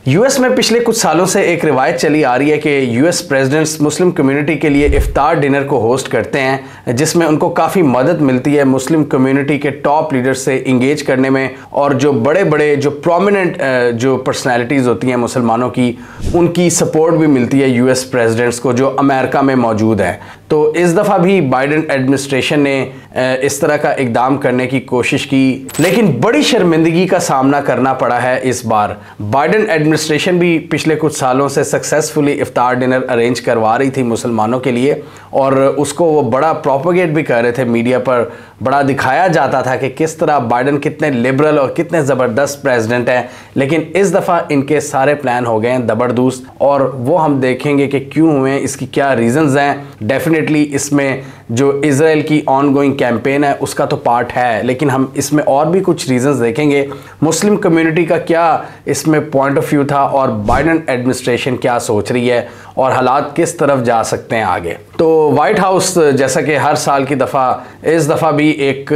US में पिछले कुछ सालों से एक रिवायत चली आ रही है कि यूएस प्रेसिडेंट्स मुस्लिम कम्युनिटी के लिए इफ्तार डिनर को होस्ट करते हैं, जिसमें उनको काफ़ी मदद मिलती है मुस्लिम कम्युनिटी के टॉप लीडर से इंगेज करने में, और जो बड़े बड़े जो प्रोमिनेंट जो पर्सनैलिटीज़ होती हैं मुसलमानों की, उनकी सपोर्ट भी मिलती है यूएस प्रेसिडेंट्स को जो अमेरिका में मौजूद है। तो इस दफ़ा भी बाइडन एडमिनिस्ट्रेशन ने इस तरह का इकदाम करने की कोशिश की, लेकिन बड़ी शर्मिंदगी का सामना करना पड़ा है इस बार। बाइडन एडमिनिस्ट्रेशन भी पिछले कुछ सालों से सक्सेसफुली इफ्तार डिनर अरेंज करवा रही थी मुसलमानों के लिए, और उसको वो बड़ा प्रोपोगेट भी कर रहे थे, मीडिया पर बड़ा दिखाया जाता था कि किस तरह बाइडन कितने लिबरल और कितने ज़बरदस्त प्रेसिडेंट हैं। लेकिन इस दफ़ा इनके सारे प्लान हो गए हैं दबरदूस, और वो हम देखेंगे कि क्यों हुए, इसकी क्या रीज़न्स हैं। डेफिनेटली इसमें जो इज़राइल की ऑन गोइंग कैंपेन है उसका तो पार्ट है, लेकिन हम इसमें और भी कुछ रीज़न्स देखेंगे। मुस्लिम कम्युनिटी का क्या इसमें पॉइंट ऑफ व्यू था, और बाइडन एडमिनिस्ट्रेशन क्या सोच रही है, और हालात किस तरफ जा सकते हैं आगे। तो वाइट हाउस जैसा कि हर साल की दफ़ा इस दफ़ा भी एक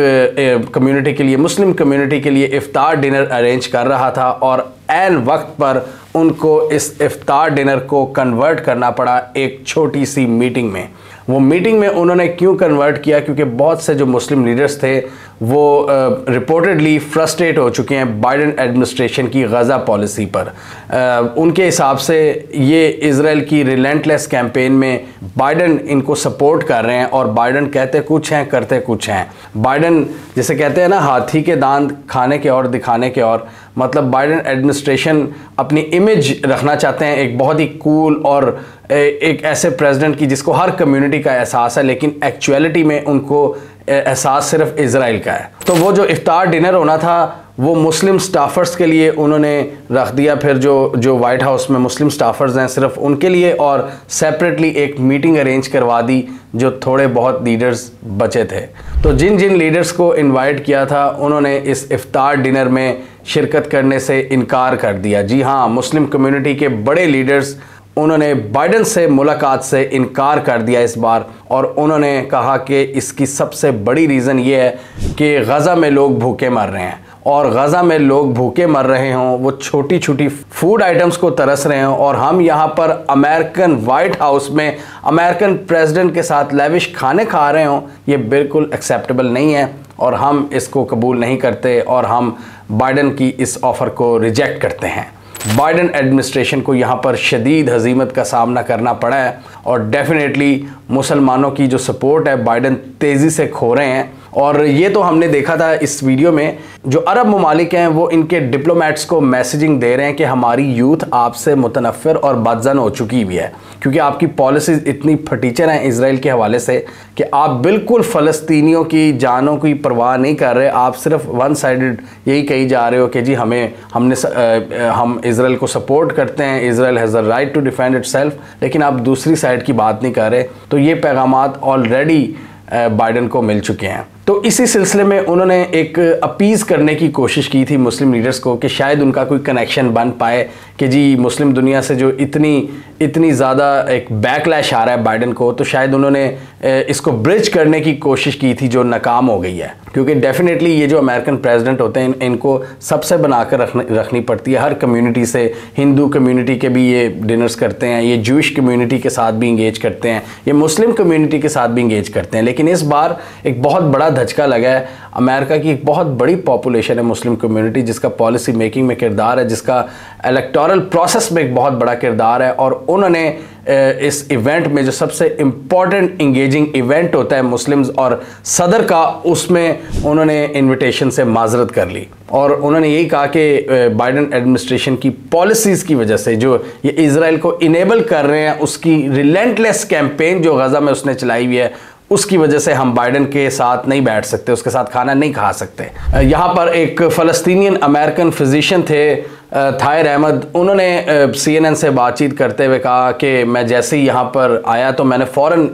कम्युनिटी के लिए, मुस्लिम कम्युनिटी के लिए इफ्तार डिनर अरेंज कर रहा था, और ऐन वक्त पर उनको इस इफ्तार डिनर को कन्वर्ट करना पड़ा एक छोटी सी मीटिंग में। वो मीटिंग में उन्होंने क्यों कन्वर्ट किया, क्योंकि बहुत से जो मुस्लिम लीडर्स थे वो रिपोर्टेडली फ्रस्ट्रेट हो चुके हैं बाइडन एडमिनिस्ट्रेशन की गज़ा पॉलिसी पर। उनके हिसाब से ये इज़राइल की रिलेंटलेस कैंपेन में बाइडन इनको सपोर्ट कर रहे हैं, और बाइडन कहते कुछ हैं करते कुछ हैं। बाइडन जिसे कहते हैं ना, हाथी के दांत खाने के और दिखाने के और, मतलब बाइडन एडमिनिस्ट्रेशन अपनी इमेज रखना चाहते हैं एक बहुत ही कूल और एक ऐसे प्रेसिडेंट की जिसको हर कम्युनिटी का एहसास है, लेकिन एक्चुअलिटी में उनको एहसास सिर्फ इज़राइल का है। तो वो जो इफ्तार डिनर होना था वो मुस्लिम स्टाफर्स के लिए उन्होंने रख दिया, फिर जो वाइट हाउस में मुस्लिम स्टाफर्स हैं सिर्फ उनके लिए, और सेपरेटली एक मीटिंग अरेंज करवा दी जो थोड़े बहुत लीडर्स बचे थे। तो जिन जिन लीडर्स को इनवाइट किया था उन्होंने इस इफ्तार डिनर में शिरकत करने से इनकार कर दिया। जी हाँ, मुस्लिम कम्युनिटी के बड़े लीडर्स, उन्होंने बाइडन से मुलाकात से इनकार कर दिया इस बार, और उन्होंने कहा कि इसकी सबसे बड़ी रीज़न ये है कि गज़ा में लोग भूखे मर रहे हैं, और गज़ा में लोग भूखे मर रहे हों, वो छोटी छोटी फूड आइटम्स को तरस रहे हों, और हम यहाँ पर अमेरिकन वाइट हाउस में अमेरिकन प्रेसिडेंट के साथ लेविश खाने खा रहे हों, ये बिल्कुल एक्सेप्टेबल नहीं है, और हम इसको कबूल नहीं करते, और हम बाइडन की इस ऑफ़र को रिजेक्ट करते हैं। बाइडन एडमिनिस्ट्रेशन को यहाँ पर शदीद हजीमत का सामना करना पड़ा है, और डेफिनेटली मुसलमानों की जो सपोर्ट है बाइडन तेज़ी से खो रहे हैं। और ये तो हमने देखा था इस वीडियो में, जो अरब ममालिक हैं वो इनके डिप्लोमेट्स को मैसेजिंग दे रहे हैं कि हमारी यूथ आपसे मुतनफ़िर और बदज़न हो चुकी हुई है, क्योंकि आपकी पॉलिसीज़ इतनी फटीचर हैं इज़राइल के हवाले से कि आप बिल्कुल फ़लस्तीनियों की जानों की परवाह नहीं कर रहे। आप सिर्फ वन साइडेड यही कही जा रहे हो कि जी हम इज़राइल को सपोर्ट करते हैं, Israel has a right to defend itself, लेकिन आप दूसरी साइड की बात नहीं कर रहे। तो ये पैगामात ऑलरेडी बाइडन को मिल चुके हैं। तो इसी सिलसिले में उन्होंने एक अपीज़ करने की कोशिश की थी मुस्लिम लीडर्स को कि शायद उनका कोई कनेक्शन बन पाए कि जी मुस्लिम दुनिया से जो इतनी ज़्यादा एक बैकलैश आ रहा है बाइडन को, तो शायद उन्होंने इसको ब्रिज करने की कोशिश की थी जो नाकाम हो गई है। क्योंकि डेफिनेटली ये जो अमेरिकन प्रेसिडेंट होते हैं इनको सबसे बनाकर रखनी पड़ती है, हर कम्युनिटी से। हिंदू कम्युनिटी के भी ये डिनर्स करते हैं, ये जूश कम्युनिटी के साथ भी इंगेज करते हैं, ये मुस्लिम कम्युनिटी के साथ भी इंगेज करते हैं। लेकिन इस बार एक बहुत बड़ा धचका लगा है। अमेरिका की एक बहुत बड़ी पॉपुलेशन है मुस्लिम कम्युनिटी, जिसका पॉलिसी मेकिंग में किरदार है, जिसका इलेक्टोरल प्रोसेस में एक बहुत बड़ा किरदार है, और उन्होंने इस इवेंट में जो सबसे इम्पॉर्टेंट इंगेजिंग इवेंट होता है मुस्लिम्स और सदर का, उसमें उन्होंने इनविटेशन से माजरत कर ली, और उन्होंने यही कहा कि बाइडन एडमिनिस्ट्रेशन की पॉलिसीज़ की वजह से जो ये इज़राइल को इनेबल कर रहे हैं, उसकी रिलेंटलेस कैंपेन जो गज़ा में उसने चलाई हुई है, उसकी वजह से हम बाइडन के साथ नहीं बैठ सकते, उसके साथ खाना नहीं खा सकते। यहाँ पर एक फ़लस्तीनियन अमेरिकन फिजिशियन थे थायर अहमद, उन्होंने CNN से बातचीत करते हुए कहा कि मैं जैसे ही यहाँ पर आया तो मैंने फ़ौरन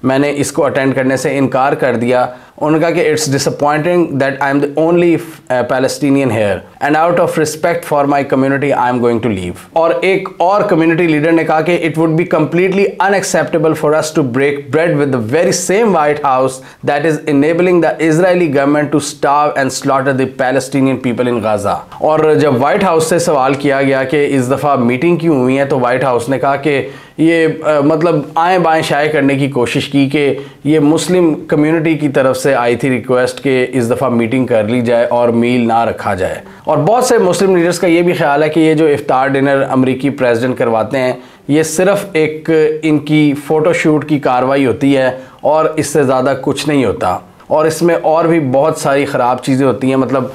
मैंने इसको अटेंड करने से इनकार कर दिया, उन्होंने कहा कि it's disappointing that I am the only Palestinian here and out of respect for my community I am going to leave. और एक और कम्युनिटी लीडर ने कहा कि it would be completely unacceptable for us to break bread with the very same White House that is enabling the Israeli government to starve and slaughter the Palestinian people in Gaza. और जब white house से सवाल किया गया कि इस दफ़ा meeting क्यों हुई है, तो व्हाइट हाउस ने कहा कि ये मतलब आए बाएं शाये करने की कोशिश की कि ये मुस्लिम कम्युनिटी की तरफ से आई थी रिक्वेस्ट कि इस दफ़ा मीटिंग कर ली जाए और मील ना रखा जाए। और बहुत से मुस्लिम लीडर्स का ये भी ख्याल है कि ये जो इफ्तार डिनर अमरीकी प्रेसिडेंट करवाते हैं, ये सिर्फ एक इनकी फ़ोटोशूट की कार्रवाई होती है और इससे ज़्यादा कुछ नहीं होता। और इसमें और भी बहुत सारी ख़राब चीज़ें होती हैं, मतलब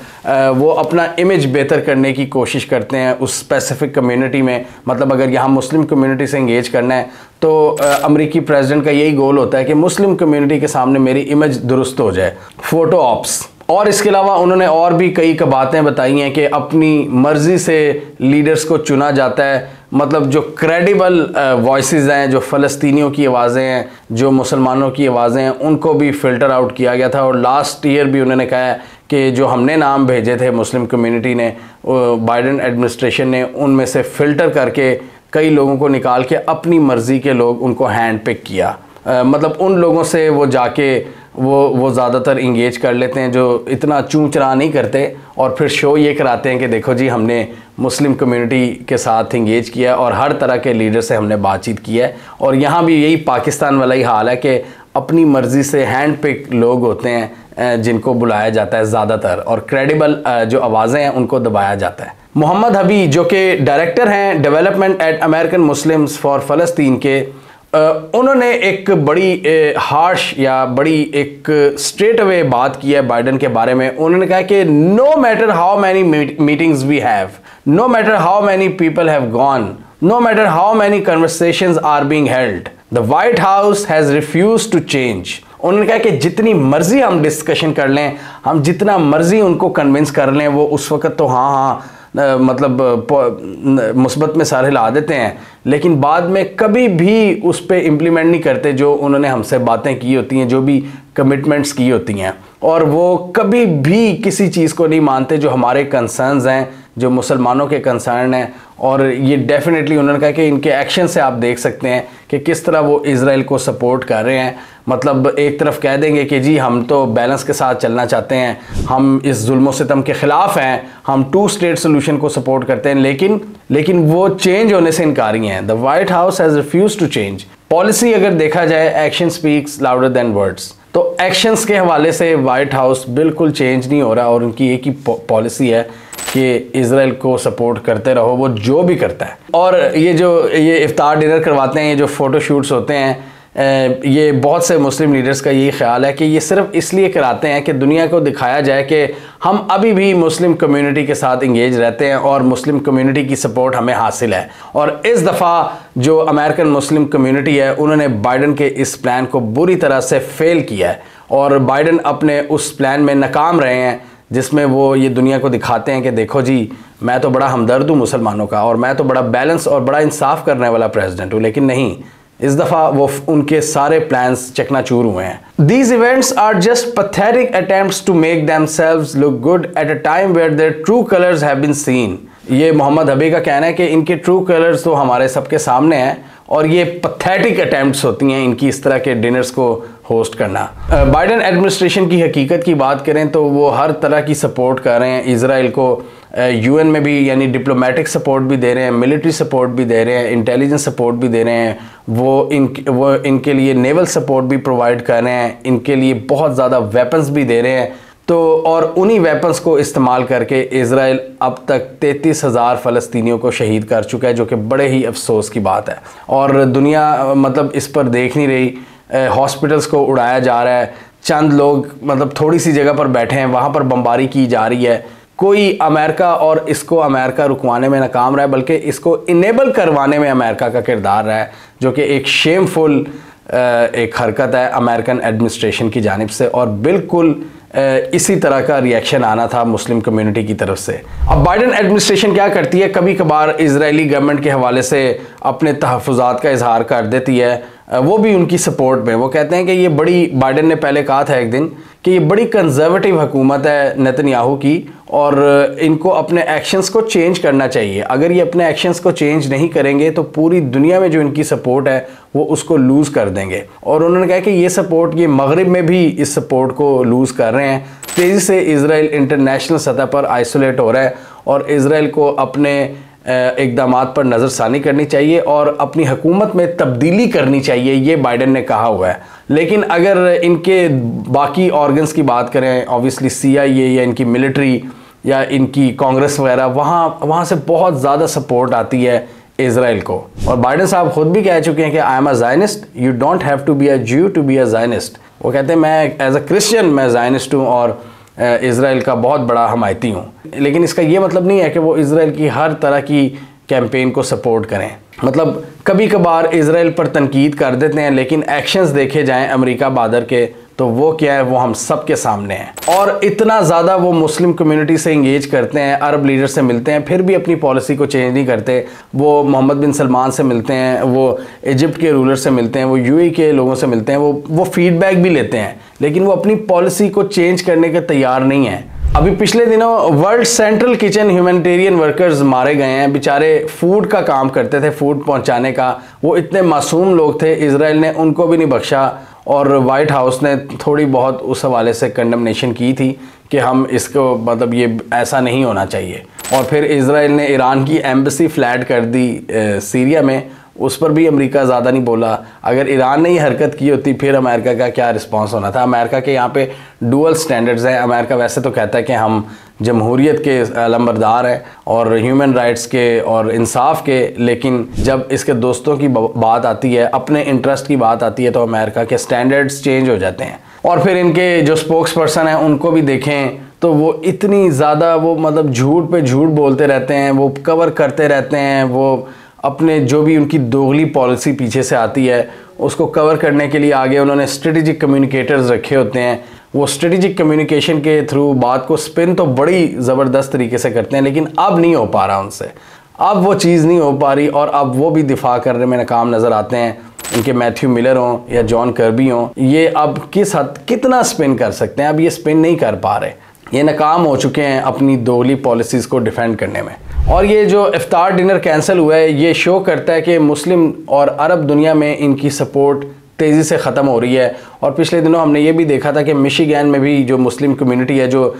वो अपना इमेज बेहतर करने की कोशिश करते हैं उस स्पेसिफ़िक कम्युनिटी में। मतलब अगर यहाँ मुस्लिम कम्युनिटी से इंगेज करना है तो अमेरिकी प्रेसिडेंट का यही गोल होता है कि मुस्लिम कम्युनिटी के सामने मेरी इमेज दुरुस्त हो जाए, फ़ोटो ऑप्स। और इसके अलावा उन्होंने और भी कई बातें बताई हैं कि अपनी मर्ज़ी से लीडर्स को चुना जाता है। मतलब जो क्रेडिबल वॉइसेस हैं, जो फ़लस्तीनियों की आवाज़ें हैं, जो मुसलमानों की आवाज़ें हैं, उनको भी फ़िल्टर आउट किया गया था। और लास्ट ईयर भी उन्होंने कहा है कि जो हमने नाम भेजे थे मुस्लिम कम्युनिटी ने, बाइडन एडमिनिस्ट्रेशन ने उनमें से फ़िल्टर करके कई लोगों को निकाल के अपनी मर्ज़ी के लोग उनको हैंड पिक किया। मतलब उन लोगों से वो जाके वो ज़्यादातर इंगेज कर लेते हैं जो इतना चूं चरा नहीं करते, और फिर शो ये कराते हैं कि देखो जी हमने मुस्लिम कम्युनिटी के साथ इंगेज किया है और हर तरह के लीडर से हमने बातचीत की है। और यहाँ भी यही पाकिस्तान वाला ही हाल है कि अपनी मर्ज़ी से हैंड पिक लोग होते हैं जिनको बुलाया जाता है ज़्यादातर, और क्रेडिबल जो आवाज़ें हैं उनको दबाया जाता है। मोहम्मद हबी जो कि डायरेक्टर हैं development at American Muslims for फ़लस्तीन के, उन्होंने एक बड़ी हार्श या बड़ी एक स्ट्रेट अवे बात की है बाइडन के बारे में। उन्होंने कहा कि no matter how many meetings we have, no matter how many people have gone, no matter how many conversations are being held, the White House has refused to change. उन्होंने कहा कि जितनी मर्जी हम डिस्कशन कर लें, हम जितना मर्जी उनको कन्विंस कर लें, वो उस वक्त तो हाँ मतलब मुस्बत में सर हिला देते हैं, लेकिन बाद में कभी भी उस पर इम्प्लीमेंट नहीं करते जो उन्होंने हमसे बातें की होती हैं, जो भी कमिटमेंट्स की होती हैं। और वो कभी भी किसी चीज़ को नहीं मानते जो हमारे कंसर्न्स हैं, जो मुसलमानों के कंसर्न हैं। और ये डेफिनेटली उन्होंने कहा कि इनके एक्शन से आप देख सकते हैं कि किस तरह वो इज़राइल को सपोर्ट कर रहे हैं। मतलब एक तरफ कह देंगे कि जी हम तो बैलेंस के साथ चलना चाहते हैं, हम इस जुल्म सितम के ख़िलाफ़ हैं, हम 2 स्टेट सोल्यूशन को सपोर्ट करते हैं, लेकिन वो चेंज होने से इनकारी हैं। The White House has refuse to change policy. अगर देखा जाए action speaks louder than words, तो एक्शंस के हवाले से वाइट हाउस बिल्कुल चेंज नहीं हो रहा और उनकी एक ही पॉलिसी है कि इज़राइल को सपोर्ट करते रहो, वो जो भी करता है। और ये इफ्तार डिनर करवाते हैं, ये जो फ़ोटो शूट्स होते हैं, ये बहुत से मुस्लिम लीडर्स का यही ख्याल है कि ये सिर्फ इसलिए कराते हैं कि दुनिया को दिखाया जाए कि हम अभी भी मुस्लिम कम्युनिटी के साथ इंगेज रहते हैं और मुस्लिम कम्युनिटी की सपोर्ट हमें हासिल है। और इस दफ़ा जो अमेरिकन मुस्लिम कम्युनिटी है, उन्होंने बाइडन के इस प्लान को बुरी तरह से फेल किया है और बाइडन अपने उस प्लान में नाकाम रहे हैं, जिसमें वो ये दुनिया को दिखाते हैं कि देखो जी मैं तो बड़ा हमदर्द हूँ मुसलमानों का, और मैं तो बड़ा बैलेंस और बड़ा इंसाफ करने वाला प्रेसिडेंट हूँ। लेकिन नहीं, इस दफ़ा वो उनके सारे प्लान्स चकनाचूर हुए हैं। These events are just pathetic attempts to make themselves look good at a time where their true colors have been seen। ये मोहम्मद हबी का कहना है कि इनके ट्रू कलर्स तो हमारे सबके सामने हैं और ये पथेटिक अटैम्प्ट्स होती हैं इनकी इस तरह के डिनर्स को होस्ट करना। बाइडन एडमिनिस्ट्रेशन की हकीकत की बात करें तो वो हर तरह की सपोर्ट कर रहे हैं इज़राइल को, यूएन में भी यानी डिप्लोमेटिक सपोर्ट भी दे रहे हैं, मिलिट्री सपोर्ट भी दे रहे हैं, इंटेलिजेंस सपोर्ट भी दे रहे हैं, वो इनके लिए नेवल सपोर्ट भी प्रोवाइड कर रहे हैं, इनके लिए बहुत ज़्यादा वेपन्स भी दे रहे हैं। तो और उन्हीं वेपन्स को इस्तेमाल करके इज़राइल अब तक 33,000 फ़लस्तीनियों को शहीद कर चुका है, जो कि बड़े ही अफसोस की बात है। और दुनिया मतलब इस पर देख नहीं रही, हॉस्पिटल्स को उड़ाया जा रहा है, चंद लोग मतलब थोड़ी सी जगह पर बैठे हैं, वहाँ पर बमबारी की जा रही है। कोई अमेरिका और इसको अमेरिका रुकवाने में नाकाम रहा है, बल्कि इसको इनेबल करवाने में अमेरिका का किरदार रहा है, जो कि एक शेमफुल एक हरकत है अमेरिकन एडमिनिस्ट्रेशन की जानिब से। और बिल्कुल इसी तरह का रिएक्शन आना था मुस्लिम कम्युनिटी की तरफ से। अब बाइडन एडमिनिस्ट्रेशन क्या करती है, कभी कभार इजरायली गवर्नमेंट के हवाले से अपने तहफ़्फ़ुज़ात का इजहार कर देती है, वो भी उनकी सपोर्ट में। वो कहते हैं कि ये बड़ी, बाइडेन ने पहले कहा था एक दिन कि ये बड़ी कंजर्वेटिव हुकूमत है नेतन्याहू की और इनको अपने एक्शंस को चेंज करना चाहिए। अगर ये अपने एक्शंस को चेंज नहीं करेंगे तो पूरी दुनिया में जो इनकी सपोर्ट है वो उसको लूज़ कर देंगे। और उन्होंने कहा कि ये सपोर्ट, ये मगरिब में भी इस सपोर्ट को लूज़ कर रहे हैं। तेज़ी से इजराइल इंटरनेशनल सतह पर आइसोलेट हो रहा है और इजराइल को अपने इक़दामात पर नज़रसानी करनी चाहिए और अपनी हुकूमत में तब्दीली करनी चाहिए, ये बाइडेन ने कहा हुआ है। लेकिन अगर इनके बाकी ऑर्गन्स की बात करें, ऑब्वियसली CIA या इनकी मिलिट्री या इनकी कांग्रेस वगैरह, वहाँ से बहुत ज़्यादा सपोर्ट आती है इजराइल को। और बाइडेन साहब खुद भी कह चुके हैं कि I am a Zionist, you don't have to be a Jew to be a Zionist. वो कहते हैं मैं एज अ क्रिश्चियन मैं ज़ायनिस्ट हूँ और इज़राइल का बहुत बड़ा हमायती हूँ। लेकिन इसका ये मतलब नहीं है कि वो इज़राइल की हर तरह की कैंपेन को सपोर्ट करें। मतलब कभी कभार इज़राइल पर तनकीद कर देते हैं, लेकिन एक्शंस देखे जाएं अमेरिका बादर के तो वो क्या है, वो हम सब के सामने हैं। और इतना ज़्यादा वो मुस्लिम कम्युनिटी से इंगेज करते हैं, अरब लीडर से मिलते हैं, फिर भी अपनी पॉलिसी को चेंज नहीं करते। वो मोहम्मद बिन सलमान से मिलते हैं, वो इजिप्ट के रूलर से मिलते हैं, वो UAE के लोगों से मिलते हैं, वो फीडबैक भी लेते हैं, लेकिन वो अपनी पॉलिसी को चेंज करने के तैयार नहीं हैं। अभी पिछले दिनों world central kitchen humanitarian workers मारे गए हैं। बेचारे फूड का काम करते थे, फूड पहुंचाने का। वो इतने मासूम लोग थे, इजराइल ने उनको भी नहीं बख्शा और वाइट हाउस ने थोड़ी बहुत उस हवाले से कंडमनेशन की थी कि हम इसको, मतलब ये ऐसा नहीं होना चाहिए। और फिर इजराइल ने ईरान की एम्बेसी फ्लैट कर दी सीरिया में, उस पर भी अमेरिका ज़्यादा नहीं बोला। अगर ईरान ने ये हरकत की होती फिर अमेरिका का क्या रिस्पांस होना था। अमेरिका के यहाँ पे डुअल स्टैंडर्ड्स हैं। अमेरिका वैसे तो कहता है कि हम जमहूरियत के अलंबरदार हैं और ह्यूमन राइट्स के और इंसाफ के, लेकिन जब इसके दोस्तों की बात आती है, अपने इंटरेस्ट की बात आती है, तो अमेरिका के स्टैंडर्ड्स चेंज हो जाते हैं। और फिर इनके जो स्पोक्स पर्सन हैं उनको भी देखें तो वो इतनी ज़्यादा वो मतलब झूठ पे झूठ बोलते रहते हैं, वो कवर करते रहते हैं, वो अपने जो भी उनकी दोगली पॉलिसी पीछे से आती है उसको कवर करने के लिए आगे उन्होंने स्ट्रेटेजिक कम्युनिकेटर्स रखे होते हैं। वो स्ट्रेटेजिक कम्युनिकेशन के थ्रू बात को स्पिन तो बड़ी ज़बरदस्त तरीके से करते हैं, लेकिन अब नहीं हो पा रहा उनसे, अब वो चीज़ नहीं हो पा रही और अब वो भी दिफा करने में नाकाम नज़र आते हैं। इनके मैथ्यू मिलर हों या जॉन कर्बी हों, ये अब किस हद कितना स्पिन कर सकते हैं, अब ये स्पिन नहीं कर पा रहे, ये नाकाम हो चुके हैं अपनी दोगली पॉलिसीज़ को डिफेंड करने में। और ये जो इफ्तार डिनर कैंसिल हुआ है, ये शो करता है कि मुस्लिम और अरब दुनिया में इनकी सपोर्ट तेज़ी से ख़त्म हो रही है। और पिछले दिनों हमने ये भी देखा था कि मिशिगन में भी जो मुस्लिम कम्युनिटी है, जो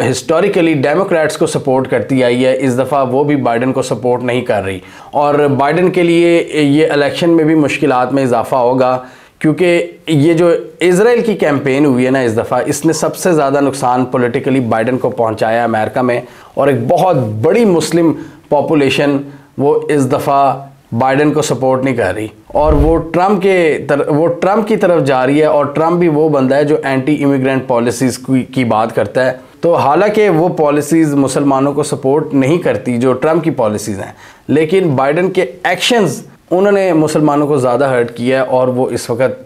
हिस्टोरिकली डेमोक्रेट्स को सपोर्ट करती आई है, इस दफ़ा वो भी बाइडेन को सपोर्ट नहीं कर रही। और बाइडेन के लिए ये इलेक्शन में भी मुश्किलात में इजाफा होगा, क्योंकि ये जो इज़राइल की कैंपेन हुई है ना इस दफ़ा, इसने सबसे ज़्यादा नुकसान पॉलिटिकली बाइडेन को पहुंचाया अमेरिका में। और एक बहुत बड़ी मुस्लिम पॉपुलेशन वो इस दफ़ा बाइडेन को सपोर्ट नहीं कर रही और वो ट्रम्प की तरफ जा रही है। और ट्रम्प भी वो बंदा है जो एंटी इमिग्रेंट पॉलिसीज़ की बात करता है। तो हालांकि वो पॉलिसीज़ मुसलमानों को सपोर्ट नहीं करती जो ट्रम्प की पॉलिसीज़ हैं, लेकिन बाइडेन के एक्शंस उन्होंने मुसलमानों को ज़्यादा हर्ट किया है और वो इस वक्त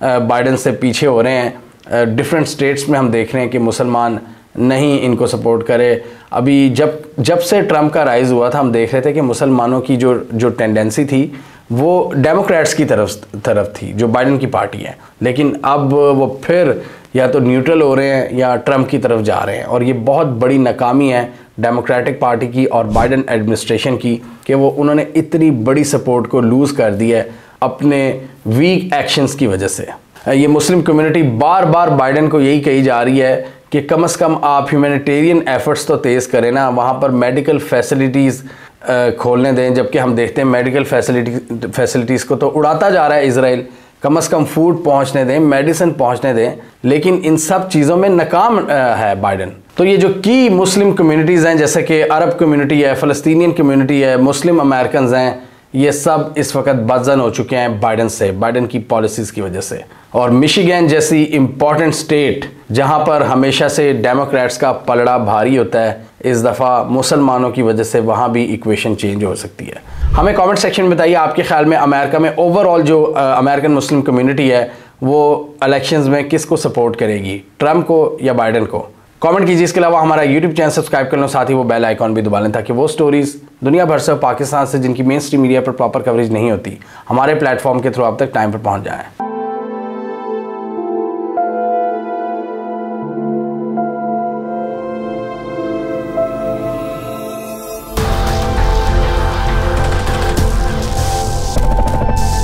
बाइडेन से पीछे हो रहे हैं। डिफरेंट स्टेट्स में हम देख रहे हैं कि मुसलमान नहीं इनको सपोर्ट करे। अभी जब से ट्रम्प का राइज़ हुआ था, हम देख रहे थे कि मुसलमानों की जो टेंडेंसी थी वो डेमोक्रेट्स की तरफ थी, जो बाइडेन की पार्टी है। लेकिन अब वो फिर या तो न्यूट्रल हो रहे हैं या ट्रम्प की तरफ जा रहे हैं। और ये बहुत बड़ी नाकामी है डेमोक्रेटिक पार्टी की और बाइडेन एडमिनिस्ट्रेशन की कि वो उन्होंने इतनी बड़ी सपोर्ट को लूज़ कर दी है अपने वीक एक्शंस की वजह से। ये मुस्लिम कम्युनिटी बार बार बाइडेन को यही कही जा रही है कि कम से कम आप ह्यूमैनिटेरियन एफर्ट्स तो तेज़ करें ना, वहाँ पर मेडिकल फैसिलिटीज़ खोलने दें। जबकि हम देखते हैं मेडिकल फैसिलिटीज़ को तो उड़ाता जा रहा है इजराइल। कम से कम फूड पहुँचने दें, मेडिसिन पहुँचने दें, लेकिन इन सब चीज़ों में नाकाम है बाइडेन। तो ये जो की मुस्लिम कम्युनिटीज़ हैं, जैसे कि अरब कम्युनिटी है, फ़लस्तीनियन कम्युनिटी है, मुस्लिम अमेरिकन हैं, ये सब इस वक्त बदजन हो चुके हैं बाइडेन की पॉलिसीज़ की वजह से। और मिशिगन जैसी इम्पॉर्टेंट स्टेट जहां पर हमेशा से डेमोक्रेट्स का पलड़ा भारी होता है, इस दफ़ा मुसलमानों की वजह से वहां भी इक्वेशन चेंज हो सकती है। हमें कमेंट सेक्शन में बताइए आपके ख्याल में अमेरिका में ओवरऑल जो अमेरिकन मुस्लिम कम्युनिटी है वो इलेक्शंस में किसको सपोर्ट करेगी, ट्रम्प को या बाइडेन को। कमेंट कीजिए। इसके अलावा हमारा यूट्यूब चैनल सब्सक्राइब कर लो, साथ ही वो बेल आइकॉन भी दबा लें ताकि वो स्टोरीज दुनिया भर से, पाकिस्तान से जिनकी मेन स्ट्रीम मीडिया पर प्रॉपर कवरेज नहीं होती, हमारे प्लेटफॉर्म के थ्रू आप तक टाइम पर पहुंच जाए।